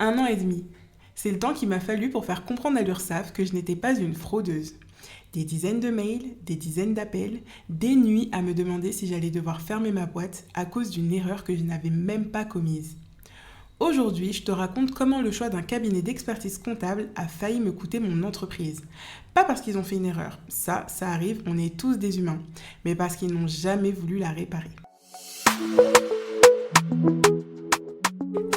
1 an et demi. C'est le temps qu'il m'a fallu pour faire comprendre à l'URSSAF que je n'étais pas une fraudeuse. Des dizaines de mails, des dizaines d'appels, des nuits à me demander si j'allais devoir fermer ma boîte à cause d'une erreur que je n'avais même pas commise. Aujourd'hui, je te raconte comment le choix d'un cabinet d'expertise comptable a failli me coûter mon entreprise. Pas parce qu'ils ont fait une erreur, ça arrive, on est tous des humains, mais parce qu'ils n'ont jamais voulu la réparer.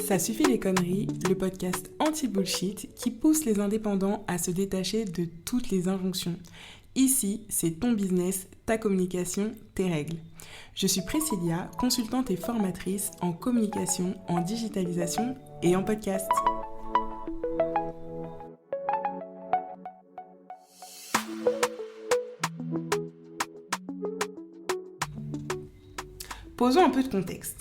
Ça suffit les conneries, le podcast anti-bullshit qui pousse les indépendants à se détacher de toutes les injonctions. Ici, c'est ton business, ta communication, tes règles. Je suis Priscilla, consultante et formatrice en communication, en digitalisation et en podcast. Posons un peu de contexte.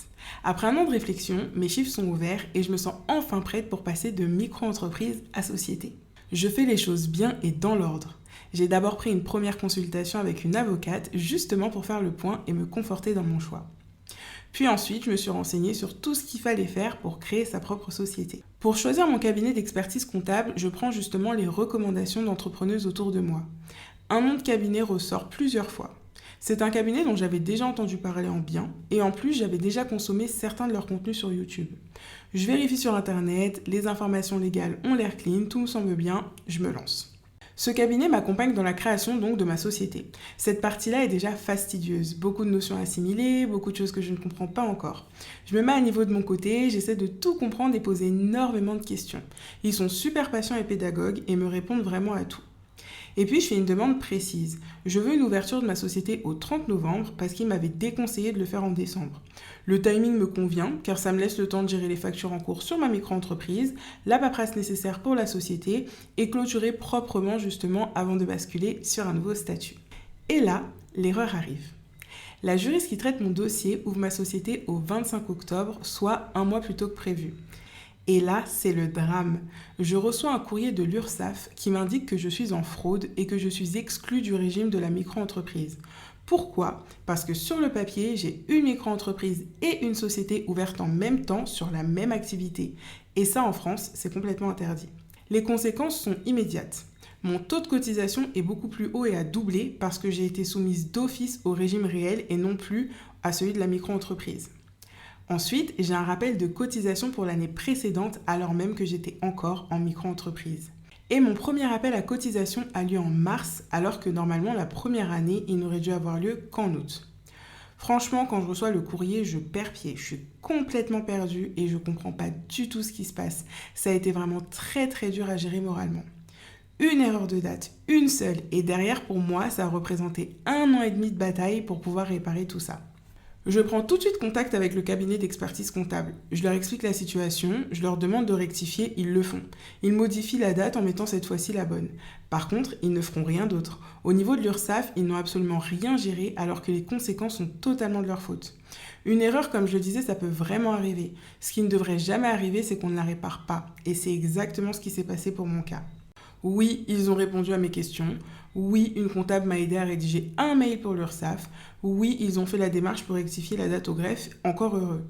Après 1 an de réflexion, mes chiffres sont ouverts et je me sens enfin prête pour passer de micro-entreprise à société. Je fais les choses bien et dans l'ordre. J'ai d'abord pris une première consultation avec une avocate justement pour faire le point et me conforter dans mon choix. Puis ensuite, je me suis renseignée sur tout ce qu'il fallait faire pour créer sa propre société. Pour choisir mon cabinet d'expertise comptable, je prends justement les recommandations d'entrepreneuses autour de moi. Un nom de cabinet ressort plusieurs fois. C'est un cabinet dont j'avais déjà entendu parler en bien et en plus j'avais déjà consommé certains de leurs contenus sur YouTube. Je vérifie sur internet, les informations légales ont l'air clean, tout me semble bien, je me lance. Ce cabinet m'accompagne dans la création donc de ma société. Cette partie-là est déjà fastidieuse, beaucoup de notions assimilées, beaucoup de choses que je ne comprends pas encore. Je me mets à niveau de mon côté, j'essaie de tout comprendre et poser énormément de questions. Ils sont super patients et pédagogues et me répondent vraiment à tout. Et puis, je fais une demande précise. Je veux une ouverture de ma société au 30 novembre parce qu'il m'avait déconseillé de le faire en décembre. Le timing me convient car ça me laisse le temps de gérer les factures en cours sur ma micro-entreprise, la paperasse nécessaire pour la société et clôturer proprement justement avant de basculer sur un nouveau statut. Et là, l'erreur arrive. La juriste qui traite mon dossier ouvre ma société au 25 octobre, soit 1 mois plus tôt que prévu. Et là, c'est le drame. Je reçois un courrier de l'URSSAF qui m'indique que je suis en fraude et que je suis exclue du régime de la micro-entreprise. Pourquoi ? Parce que sur le papier, j'ai une micro-entreprise et une société ouvertes en même temps sur la même activité. Et ça, en France, c'est complètement interdit. Les conséquences sont immédiates. Mon taux de cotisation est beaucoup plus haut et a doublé parce que j'ai été soumise d'office au régime réel et non plus à celui de la micro-entreprise. Ensuite, j'ai un rappel de cotisation pour l'année précédente alors même que j'étais encore en micro-entreprise. Et mon premier appel à cotisation a lieu en mars alors que normalement la première année, il n'aurait dû avoir lieu qu'en août. Franchement, quand je reçois le courrier, je perds pied. Je suis complètement perdue et je ne comprends pas du tout ce qui se passe. Ça a été vraiment très très dur à gérer moralement. Une erreur de date, une seule, et derrière pour moi, ça a représenté 1 an et demi de bataille pour pouvoir réparer tout ça. Je prends tout de suite contact avec le cabinet d'expertise comptable. Je leur explique la situation, je leur demande de rectifier, ils le font. Ils modifient la date en mettant cette fois-ci la bonne. Par contre, ils ne feront rien d'autre. Au niveau de l'URSSAF, ils n'ont absolument rien géré alors que les conséquences sont totalement de leur faute. Une erreur, comme je le disais, ça peut vraiment arriver. Ce qui ne devrait jamais arriver, c'est qu'on ne la répare pas. Et c'est exactement ce qui s'est passé pour mon cas. Oui, ils ont répondu à mes questions. Oui, une comptable m'a aidé à rédiger un mail pour l'URSSAF. Oui, ils ont fait la démarche pour rectifier la date au greffe, encore heureux.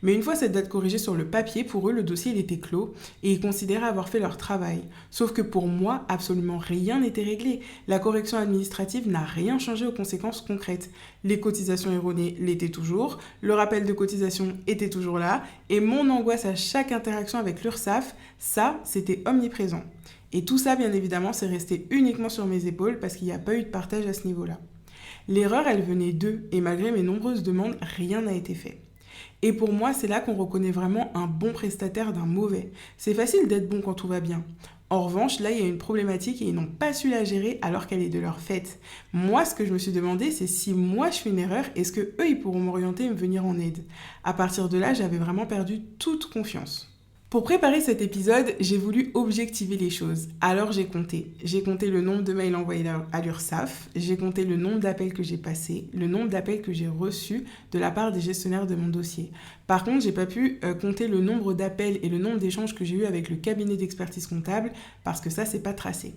Mais une fois cette date corrigée sur le papier, pour eux, le dossier il était clos et ils considéraient avoir fait leur travail. Sauf que pour moi, absolument rien n'était réglé. La correction administrative n'a rien changé aux conséquences concrètes. Les cotisations erronées l'étaient toujours, le rappel de cotisation était toujours là et mon angoisse à chaque interaction avec l'URSSAF, ça, c'était omniprésent. Et tout ça, bien évidemment, c'est resté uniquement sur mes épaules parce qu'il n'y a pas eu de partage à ce niveau-là. L'erreur, elle venait d'eux et malgré mes nombreuses demandes, rien n'a été fait. Et pour moi, c'est là qu'on reconnaît vraiment un bon prestataire d'un mauvais. C'est facile d'être bon quand tout va bien. En revanche, là, il y a une problématique et ils n'ont pas su la gérer alors qu'elle est de leur fait. Moi, ce que je me suis demandé, c'est si moi je fais une erreur, est-ce que eux ils pourront m'orienter et me venir en aide ? À partir de là, j'avais vraiment perdu toute confiance. Pour préparer cet épisode, j'ai voulu objectiver les choses. Alors j'ai compté. J'ai compté le nombre de mails envoyés à l'URSSAF, j'ai compté le nombre d'appels que j'ai passés, le nombre d'appels que j'ai reçus de la part des gestionnaires de mon dossier. Par contre, j'ai pas pu compter le nombre d'appels et le nombre d'échanges que j'ai eu avec le cabinet d'expertise comptable parce que ça, c'est pas tracé.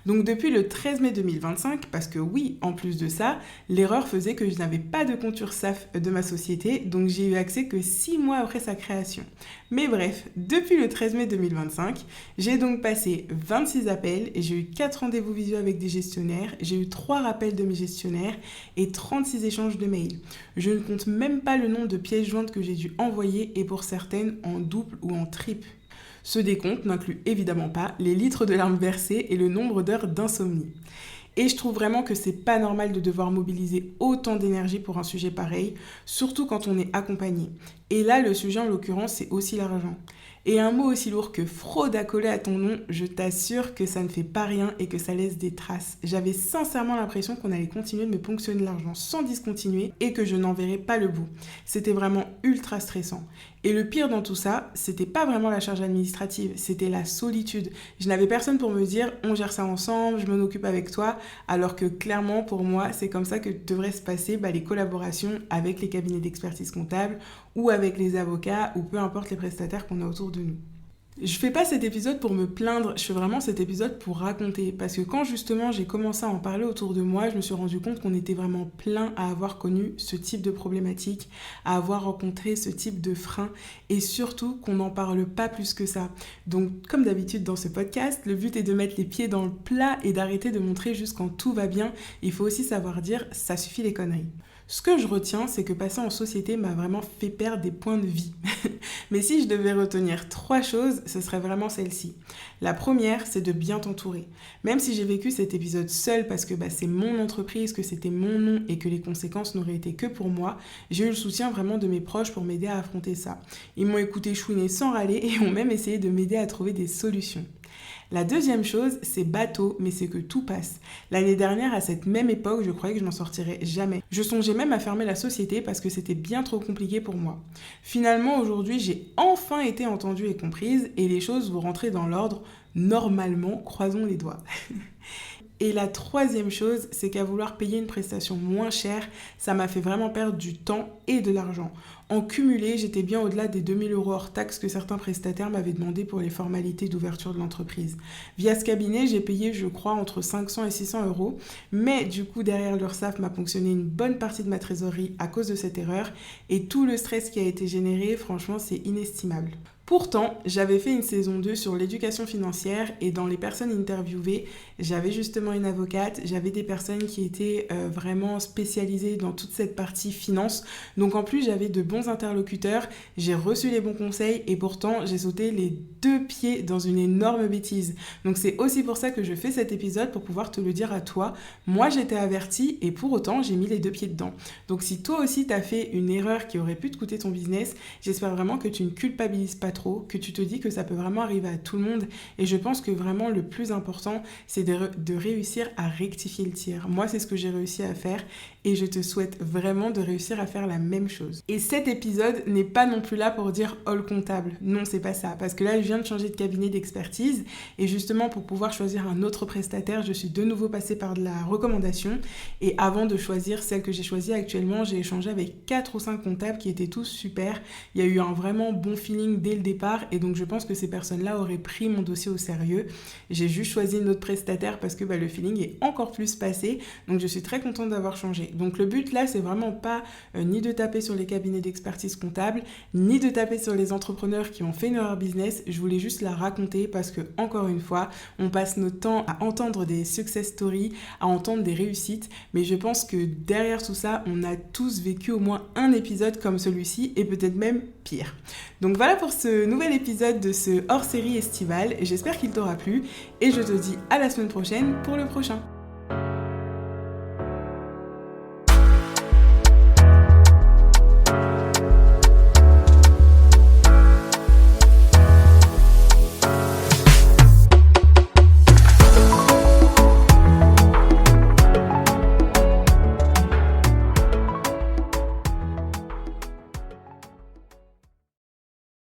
Donc depuis le 13 mai 2025, parce que oui, en plus de ça, l'erreur faisait que je n'avais pas de compte URSSAF de ma société, donc j'ai eu accès que 6 mois après sa création. Mais bref, depuis le 13 mai 2025, j'ai donc passé 26 appels et j'ai eu 4 rendez-vous visio avec des gestionnaires, j'ai eu 3 rappels de mes gestionnaires et 36 échanges de mails. Je ne compte même pas le nombre de pièces jointes que j'ai dû envoyer et pour certaines en double ou en triple. Ce décompte n'inclut évidemment pas les litres de larmes versées et le nombre d'heures d'insomnie. Et je trouve vraiment que c'est pas normal de devoir mobiliser autant d'énergie pour un sujet pareil, surtout quand on est accompagné. Et là, le sujet en l'occurrence, c'est aussi l'argent. Et un mot aussi lourd que fraude accolé à ton nom, je t'assure que ça ne fait pas rien et que ça laisse des traces. J'avais sincèrement l'impression qu'on allait continuer de me ponctionner l'argent sans discontinuer et que je n'en verrais pas le bout. C'était vraiment ultra stressant. Et le pire dans tout ça, c'était pas vraiment la charge administrative, c'était la solitude. Je n'avais personne pour me dire on gère ça ensemble, je m'en occupe avec toi, alors que clairement pour moi c'est comme ça que devraient se passer les collaborations avec les cabinets d'expertise comptable ou avec les avocats ou peu importe les prestataires qu'on a autour de nous. Je fais pas cet épisode pour me plaindre, je fais vraiment cet épisode pour raconter. Parce que quand justement j'ai commencé à en parler autour de moi, je me suis rendu compte qu'on était vraiment plein à avoir connu ce type de problématique, à avoir rencontré ce type de frein et surtout qu'on n'en parle pas plus que ça. Donc comme d'habitude dans ce podcast, le but est de mettre les pieds dans le plat et d'arrêter de montrer juste quand tout va bien. Il faut aussi savoir dire ça suffit les conneries. Ce que je retiens, c'est que passer en société m'a vraiment fait perdre des points de vie. Mais si je devais retenir 3 choses, ce serait vraiment celle-ci. La première, c'est de bien t'entourer. Même si j'ai vécu cet épisode seul parce que c'est mon entreprise, que c'était mon nom et que les conséquences n'auraient été que pour moi, j'ai eu le soutien vraiment de mes proches pour m'aider à affronter ça. Ils m'ont écouté chouiner sans râler et ont même essayé de m'aider à trouver des solutions. La deuxième chose, c'est bateau, mais c'est que tout passe. L'année dernière, à cette même époque, je croyais que je n'en sortirais jamais. Je songeais même à fermer la société parce que c'était bien trop compliqué pour moi. Finalement, aujourd'hui, j'ai enfin été entendue et comprise et les choses vont rentrer dans l'ordre normalement, croisons les doigts. Et la troisième chose, c'est qu'à vouloir payer une prestation moins chère, ça m'a fait vraiment perdre du temps et de l'argent. En cumulé, j'étais bien au-delà des 2 000 € hors taxes que certains prestataires m'avaient demandé pour les formalités d'ouverture de l'entreprise. Via ce cabinet, j'ai payé, je crois, entre 500 et 600 €. Mais du coup, derrière l'URSSAF m'a ponctionné une bonne partie de ma trésorerie à cause de cette erreur. Et tout le stress qui a été généré, franchement, c'est inestimable. Pourtant, j'avais fait une saison 2 sur l'éducation financière et dans les personnes interviewées, j'avais justement une avocate, j'avais des personnes qui étaient vraiment spécialisées dans toute cette partie finance. Donc en plus, j'avais de bons interlocuteurs, j'ai reçu les bons conseils et pourtant, j'ai sauté les 2 pieds dans une énorme bêtise. Donc c'est aussi pour ça que je fais cet épisode pour pouvoir te le dire à toi. Moi, j'étais avertie et pour autant, j'ai mis les 2 pieds dedans. Donc si toi aussi, tu as fait une erreur qui aurait pu te coûter ton business, j'espère vraiment que tu ne culpabilises pas trop, que tu te dis que ça peut vraiment arriver à tout le monde et je pense que vraiment le plus important c'est de réussir à rectifier le tir. Moi c'est ce que j'ai réussi à faire et je te souhaite vraiment de réussir à faire la même chose. Et cet épisode n'est pas non plus là pour dire all comptable, non c'est pas ça, parce que là je viens de changer de cabinet d'expertise et justement pour pouvoir choisir un autre prestataire je suis de nouveau passée par de la recommandation et avant de choisir celle que j'ai choisie actuellement j'ai échangé avec 4 ou 5 comptables qui étaient tous super, il y a eu un vraiment bon feeling dès le départ et donc je pense que ces personnes-là auraient pris mon dossier au sérieux. J'ai juste choisi une autre prestataire parce que le feeling est encore plus passé, donc je suis très contente d'avoir changé. Donc le but là, c'est vraiment pas ni de taper sur les cabinets d'expertise comptable, ni de taper sur les entrepreneurs qui ont fait une erreur business, je voulais juste la raconter parce que, encore une fois, on passe notre temps à entendre des success stories, à entendre des réussites, mais je pense que derrière tout ça, on a tous vécu au moins un épisode comme celui-ci et peut-être même pire. Donc voilà pour ce nouvel épisode de ce hors-série estival, j'espère qu'il t'aura plu et je te dis à la semaine prochaine pour le prochain.